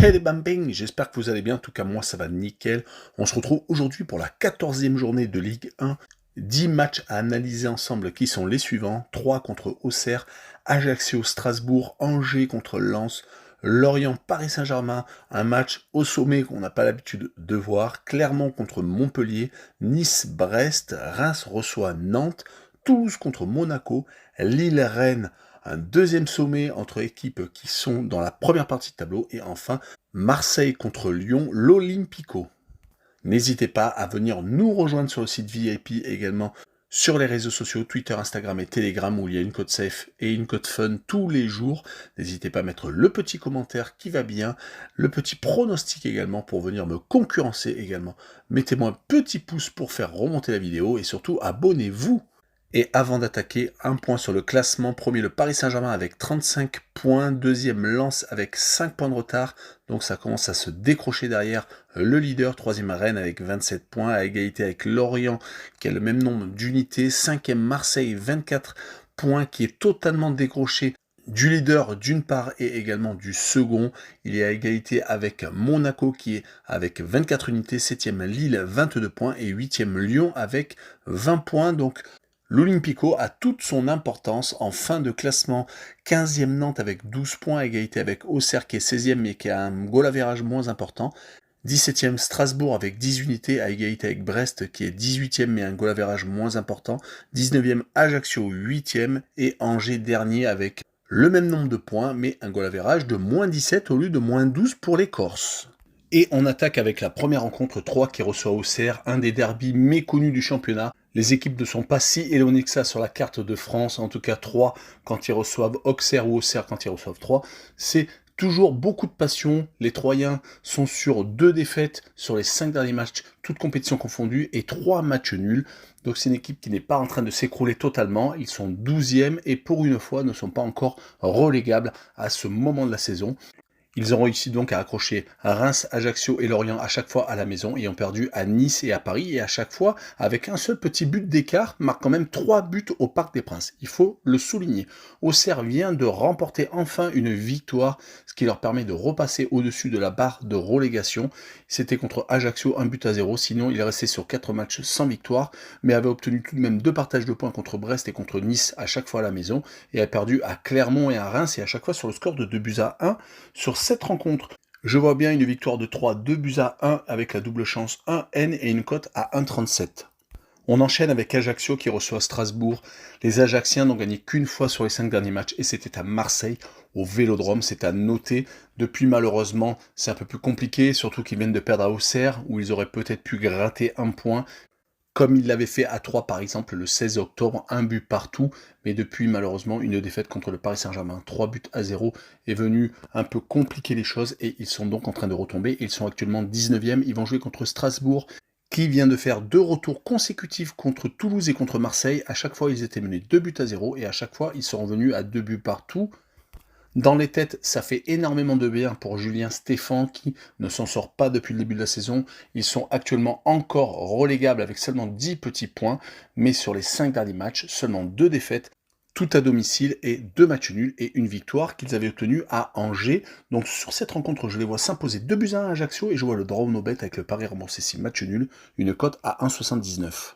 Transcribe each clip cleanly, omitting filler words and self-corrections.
Hey les bambins, j'espère que vous allez bien, en tout cas moi ça va nickel. On se retrouve aujourd'hui pour la 14e journée de Ligue 1. 10 matchs à analyser ensemble qui sont les suivants. 3 contre Auxerre, Ajaccio, Strasbourg, Angers contre Lens, Lorient, Paris Saint-Germain, un match au sommet qu'on n'a pas l'habitude de voir, Clermont contre Montpellier, Nice, Brest, Reims reçoit Nantes, Toulouse contre Monaco, Lille-Rennes, un deuxième sommet entre équipes qui sont dans la première partie de tableau, et enfin Marseille contre Lyon, l'Olympico. N'hésitez pas à venir nous rejoindre sur le site VIP, également sur les réseaux sociaux, Twitter, Instagram et Telegram, où il y a une code safe et une code fun tous les jours. N'hésitez pas à mettre le petit commentaire qui va bien, le petit pronostic également pour venir me concurrencer également. Mettez-moi un petit pouce pour faire remonter la vidéo et surtout abonnez-vous. Et avant d'attaquer, un point sur le classement. Premier, le Paris Saint-Germain avec 35 points. Deuxième, Lens avec 5 points de retard. Donc ça commence à se décrocher derrière le leader. Troisième, Rennes avec 27 points, à égalité avec Lorient qui a le même nombre d'unités. Cinquième, Marseille, 24 points, qui est totalement décroché du leader d'une part et également du second. Il est à égalité avec Monaco qui est avec 24 unités. Septième, Lille, 22 points. Et huitième, Lyon avec 20 points. Donc l'Olympico a toute son importance en fin de classement. 15e Nantes avec 12 points, à égalité avec Auxerre qui est 16e mais qui a un goal average moins important. 17e Strasbourg avec 10 unités, à égalité avec Brest qui est 18e mais un goal average moins important. 19e Ajaccio 8e et Angers dernier avec le même nombre de points mais un goal average de moins 17 au lieu de moins 12 pour les Corses. Et on attaque avec la première rencontre 3 qui reçoit Auxerre, un des derbys méconnus du championnat. Les équipes ne sont pas si éloignées que ça sur la carte de France, en tout cas 3 quand ils reçoivent Auxerre ou Auxerre quand ils reçoivent 3. C'est toujours beaucoup de passion. Les Troyens sont sur 2 défaites sur les 5 derniers matchs, toutes compétitions confondues, et 3 matchs nuls. Donc c'est une équipe qui n'est pas en train de s'écrouler totalement. Ils sont 12e et pour une fois ne sont pas encore relégables à ce moment de la saison. Ils ont réussi donc à accrocher Reims, Ajaccio et Lorient à chaque fois à la maison et ont perdu à Nice et à Paris, et à chaque fois avec un seul petit but d'écart, marque quand même 3 buts au Parc des Princes. Il faut le souligner. Auxerre vient de remporter enfin une victoire, ce qui leur permet de repasser au-dessus de la barre de relégation. C'était contre Ajaccio 1-0, sinon il est resté sur 4 matchs sans victoire, mais avait obtenu tout de même 2 partages de points contre Brest et contre Nice à chaque fois à la maison, et a perdu à Clermont et à Reims, et à chaque fois sur le score de 2-1 sur cette rencontre. Je vois bien une victoire de 3, 2-1 avec la double chance 1N et une cote à 1,37. On enchaîne avec Ajaccio qui reçoit Strasbourg. Les Ajacciens n'ont gagné qu'une fois sur les 5 derniers matchs et c'était à Marseille, au Vélodrome, c'est à noter. Depuis, malheureusement, c'est un peu plus compliqué, surtout qu'ils viennent de perdre à Auxerre, où ils auraient peut-être pu gratter un point, comme il l'avait fait à 3 par exemple le 16 octobre, un but partout, mais depuis malheureusement une défaite contre le Paris Saint-Germain, 3-0, est venu un peu compliquer les choses et ils sont donc en train de retomber. Ils sont actuellement 19e, ils vont jouer contre Strasbourg, qui vient de faire 2 retours consécutifs contre Toulouse et contre Marseille. À chaque fois ils étaient menés 2-0 et à chaque fois ils sont revenus à 2 buts partout. Dans les têtes, ça fait énormément de bien pour Julien Stéphan qui ne s'en sort pas depuis le début de la saison. Ils sont actuellement encore relégables avec seulement 10 petits points, mais sur les 5 derniers matchs, seulement 2 défaites, tout à domicile, et 2 matchs nuls et une victoire qu'ils avaient obtenue à Angers. Donc sur cette rencontre, je les vois s'imposer 2-1 à Ajaccio et je vois le draw no bet avec le pari remboursé 6 matchs nuls, une cote à 1,79.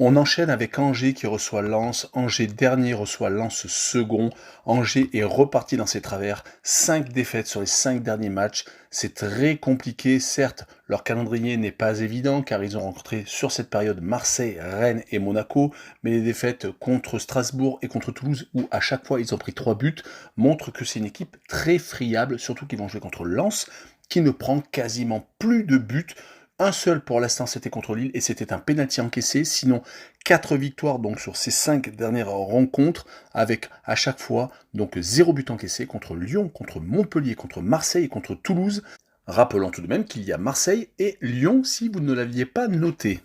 On enchaîne avec Angers qui reçoit Lens. Angers dernier reçoit Lens second. Angers est reparti dans ses travers. 5 défaites sur les 5 derniers matchs. C'est très compliqué. Certes, leur calendrier n'est pas évident car ils ont rencontré sur cette période Marseille, Rennes et Monaco. Mais les défaites contre Strasbourg et contre Toulouse, où à chaque fois ils ont pris 3 buts, montrent que c'est une équipe très friable, surtout qu'ils vont jouer contre Lens, qui ne prend quasiment plus de buts. Un seul pour l'instant, c'était contre Lille, et c'était un pénalty encaissé. Sinon, 4 victoires donc sur ces 5 dernières rencontres, avec à chaque fois donc 0 but encaissé contre Lyon, contre Montpellier, contre Marseille et contre Toulouse. Rappelant tout de même qu'il y a Marseille et Lyon si vous ne l'aviez pas noté.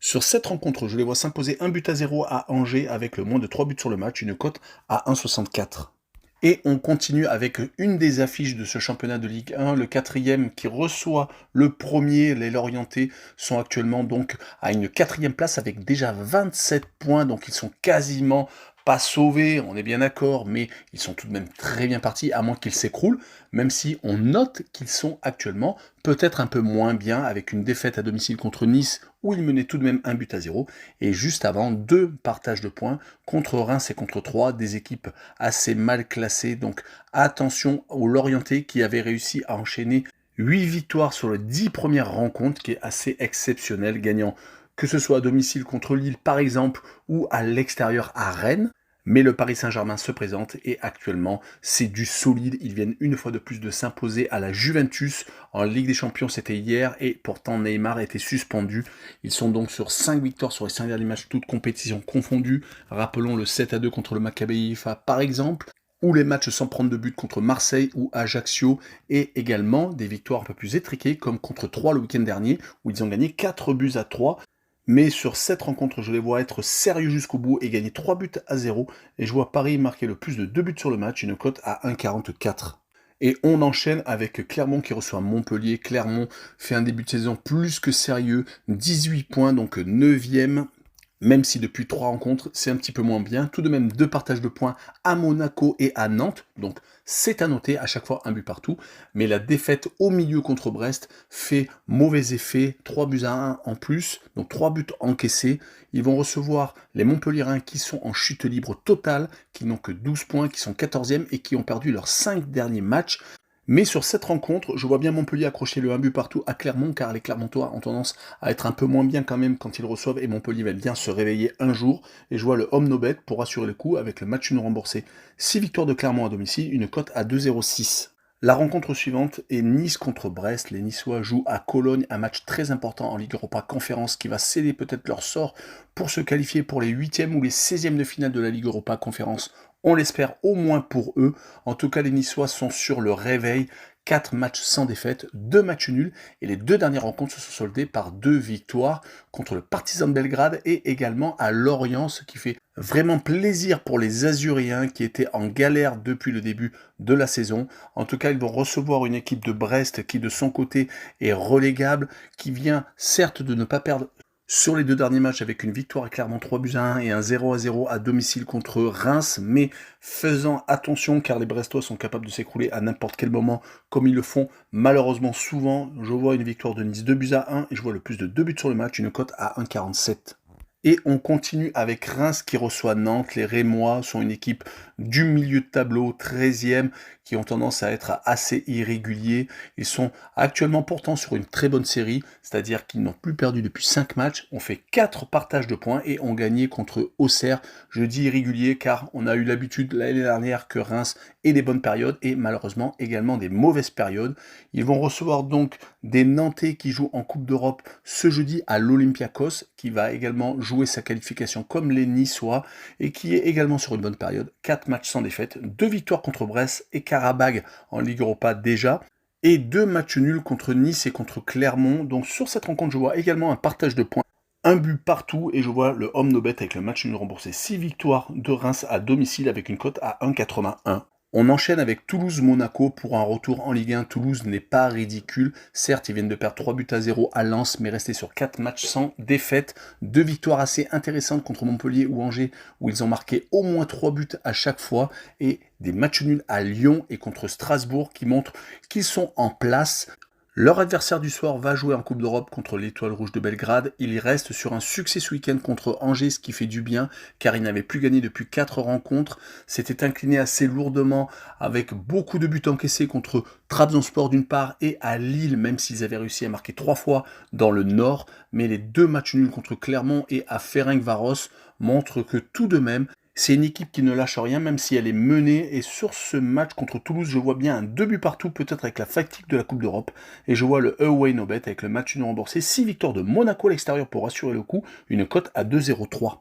Sur cette rencontre, je les vois s'imposer 1-0 à Angers avec le moins de 3 buts sur le match, une cote à 1,64. Et on continue avec une des affiches de ce championnat de Ligue 1, le quatrième qui reçoit le premier. Les Lorientais sont actuellement donc à une quatrième place avec déjà 27 points, donc ils sont quasiment pas sauvés, on est bien d'accord, mais ils sont tout de même très bien partis, à moins qu'ils s'écroulent, même si on note qu'ils sont actuellement peut-être un peu moins bien, avec une défaite à domicile contre Nice, où ils menaient tout de même 1-0, et juste avant, 2 partages de points contre Reims et contre Troyes, des équipes assez mal classées, donc attention aux Lorientais qui avaient réussi à enchaîner 8 victoires sur les 10 premières rencontres, qui est assez exceptionnel, gagnant que ce soit à domicile contre Lille par exemple, ou à l'extérieur à Rennes. Mais le Paris Saint-Germain se présente et actuellement c'est du solide. Ils viennent une fois de plus de s'imposer à la Juventus en Ligue des Champions, c'était hier, et pourtant Neymar était suspendu. Ils sont donc sur 5 victoires sur les 5 derniers matchs, toutes compétitions confondues. Rappelons le 7-2 contre le Maccabi Haifa par exemple, ou les matchs sans prendre de but contre Marseille ou Ajaccio, et également des victoires un peu plus étriquées comme contre Troyes le week-end dernier, où ils ont gagné 4-3. Mais sur cette rencontre, je les vois être sérieux jusqu'au bout et gagner 3-0, et je vois Paris marquer le plus de 2 buts sur le match, une cote à 1,44. Et on enchaîne avec Clermont qui reçoit Montpellier. Clermont fait un début de saison plus que sérieux, 18 points, donc 9e. Même si depuis 3 rencontres, c'est un petit peu moins bien. Tout de même 2 partages de points à Monaco et à Nantes. Donc c'est à noter, à chaque fois un but partout. Mais la défaite au milieu contre Brest fait mauvais effet. 3-1 en plus, donc 3 buts encaissés. Ils vont recevoir les Montpelliérains qui sont en chute libre totale, qui n'ont que 12 points, qui sont 14e et qui ont perdu leurs 5 derniers matchs. Mais sur cette rencontre, je vois bien Montpellier accrocher le 1 but partout à Clermont, car les Clermontois ont tendance à être un peu moins bien quand même quand ils reçoivent, et Montpellier va bien se réveiller un jour, et je vois le home no bet pour assurer le coup avec le match nul remboursé. 6 victoires de Clermont à domicile, une cote à 2,06. La rencontre suivante est Nice contre Brest. Les Niçois jouent à Cologne, un match très important en Ligue Europa Conférence qui va sceller peut-être leur sort pour se qualifier pour les 8e ou les 16e de finale de la Ligue Europa Conférence. On l'espère au moins pour eux. En tout cas, les Niçois sont sur le réveil. 4 matchs sans défaite, 2 matchs nuls, et les 2 dernières rencontres se sont soldées par 2 victoires contre le Partizan de Belgrade et également à Lorient, ce qui fait vraiment plaisir pour les Azuréens qui étaient en galère depuis le début de la saison. En tout cas, ils vont recevoir une équipe de Brest qui de son côté est relégable, qui vient certes de ne pas perdre sur les 2 derniers matchs avec une victoire à Clermont 3-1 et un 0-0 à domicile contre Reims, mais faisant attention car les Brestois sont capables de s'écrouler à n'importe quel moment comme ils le font malheureusement souvent. Je vois une victoire de Nice 2-1 et je vois le plus de 2 buts sur le match, une cote à 1,47. Et on continue avec Reims qui reçoit Nantes. Les Rémois sont une équipe du milieu de tableau, 13e, qui ont tendance à être assez irréguliers. Ils sont actuellement pourtant sur une très bonne série, c'est-à-dire qu'ils n'ont plus perdu depuis 5 matchs. On fait 4 partages de points et ont gagné contre Auxerre. Je dis irrégulier car on a eu l'habitude l'année dernière que Reims ait des bonnes périodes et malheureusement également des mauvaises périodes. Ils vont recevoir donc des Nantais qui jouent en Coupe d'Europe ce jeudi à l'Olympiakos, qui va également jouer sa qualification comme les Niçois et qui est également sur une bonne période. 4 matchs sans défaite, 2 victoires contre Brest et Karabag en Ligue Europa déjà, et 2 matchs nuls contre Nice et contre Clermont. Donc sur cette rencontre, je vois également un partage de points, un but partout, et je vois le home no bet avec le match nul remboursé. 6 victoires de Reims à domicile avec une cote à 1,81. On enchaîne avec Toulouse-Monaco pour un retour en Ligue 1. Toulouse n'est pas ridicule. Certes, ils viennent de perdre 3-0 à Lens, mais restés sur 4 matchs sans défaite. 2 victoires assez intéressantes contre Montpellier ou Angers, où ils ont marqué au moins 3 buts à chaque fois. Et des matchs nuls à Lyon et contre Strasbourg qui montrent qu'ils sont en place. Leur adversaire du soir va jouer en Coupe d'Europe contre l'Étoile Rouge de Belgrade. Il y reste sur un succès ce week-end contre Angers, ce qui fait du bien, car il n'avait plus gagné depuis 4 rencontres. S'était incliné assez lourdement, avec beaucoup de buts encaissés contre Trabzonspor d'une part, et à Lille, même s'ils avaient réussi à marquer 3 fois dans le Nord. Mais les 2 matchs nuls contre Clermont et à Ferencváros montrent que tout de même, c'est une équipe qui ne lâche rien, même si elle est menée. Et sur ce match contre Toulouse, je vois bien un 2 buts partout, peut-être avec la fatigue de la Coupe d'Europe. Et je vois le away no bet avec le match non remboursé. 6 victoires de Monaco à l'extérieur pour assurer le coup. Une cote à 2,03.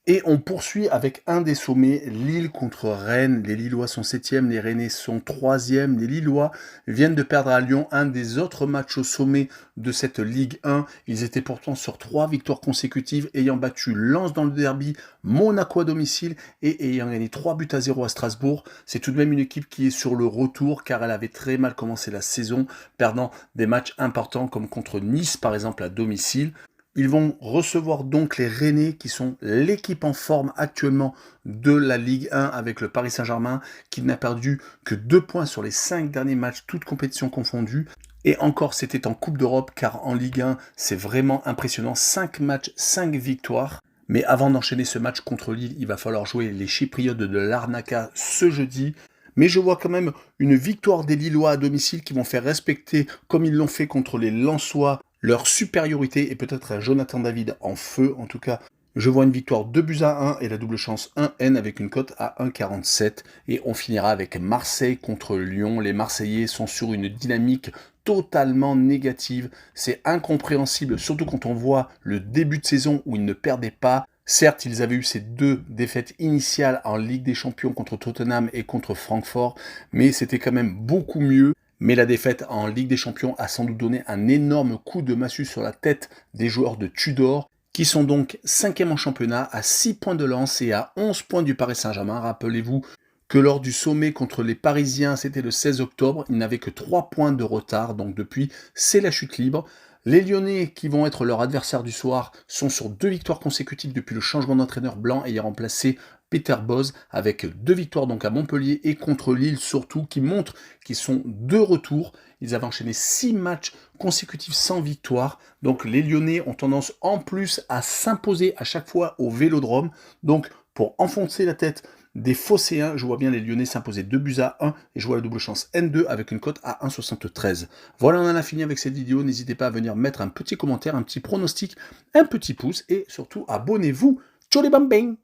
Et on poursuit avec un des sommets, Lille contre Rennes. Les Lillois sont 7e, les Rennais sont 3e. Les Lillois viennent de perdre à Lyon un des autres matchs au sommet de cette Ligue 1. Ils étaient pourtant sur 3 victoires consécutives, ayant battu Lens dans le derby, Monaco à domicile et ayant gagné 3-0 à Strasbourg. C'est tout de même une équipe qui est sur le retour car elle avait très mal commencé la saison, perdant des matchs importants comme contre Nice par exemple à domicile. Ils vont recevoir donc les Rennais qui sont l'équipe en forme actuellement de la Ligue 1 avec le Paris Saint-Germain qui n'a perdu que 2 points sur les 5 derniers matchs, toutes compétitions confondues. Et encore, c'était en Coupe d'Europe car en Ligue 1, c'est vraiment impressionnant. 5 matchs, 5 victoires. Mais avant d'enchaîner ce match contre Lille, il va falloir jouer les Chypriotes de Larnaca ce jeudi. Mais je vois quand même une victoire des Lillois à domicile qui vont faire respecter, comme ils l'ont fait contre les Lensois, leur supériorité et peut-être un Jonathan David en feu. En tout cas, je vois une victoire 2-1 et la double chance 1N avec une cote à 1,47. Et on finira avec Marseille contre Lyon. Les Marseillais sont sur une dynamique totalement négative. C'est incompréhensible, surtout quand on voit le début de saison où ils ne perdaient pas. Certes, ils avaient eu ces 2 défaites initiales en Ligue des Champions contre Tottenham et contre Francfort, mais c'était quand même beaucoup mieux. Mais la défaite en Ligue des Champions a sans doute donné un énorme coup de massue sur la tête des joueurs de Tudor, qui sont donc 5e en championnat, à 6 points de Lens et à 11 points du Paris Saint-Germain. Rappelez-vous que lors du sommet contre les Parisiens, c'était le 16 octobre, ils n'avaient que 3 points de retard, donc depuis, c'est la chute libre. Les Lyonnais, qui vont être leur adversaire du soir, sont sur 2 victoires consécutives depuis le changement d'entraîneur blanc ayant remplacé Peter Bosz, avec 2 victoires donc à Montpellier et contre Lille surtout, qui montrent qu'ils sont de retour. Ils avaient enchaîné 6 matchs consécutifs sans victoire. Donc les Lyonnais ont tendance en plus à s'imposer à chaque fois au Vélodrome. Donc pour enfoncer la tête des Phocéens, je vois bien les Lyonnais s'imposer 2-1 et je vois la double chance N2 avec une cote à 1,73. Voilà, on en a fini avec cette vidéo. N'hésitez pas à venir mettre un petit commentaire, un petit pronostic, un petit pouce et surtout abonnez-vous. Ciao les bambins!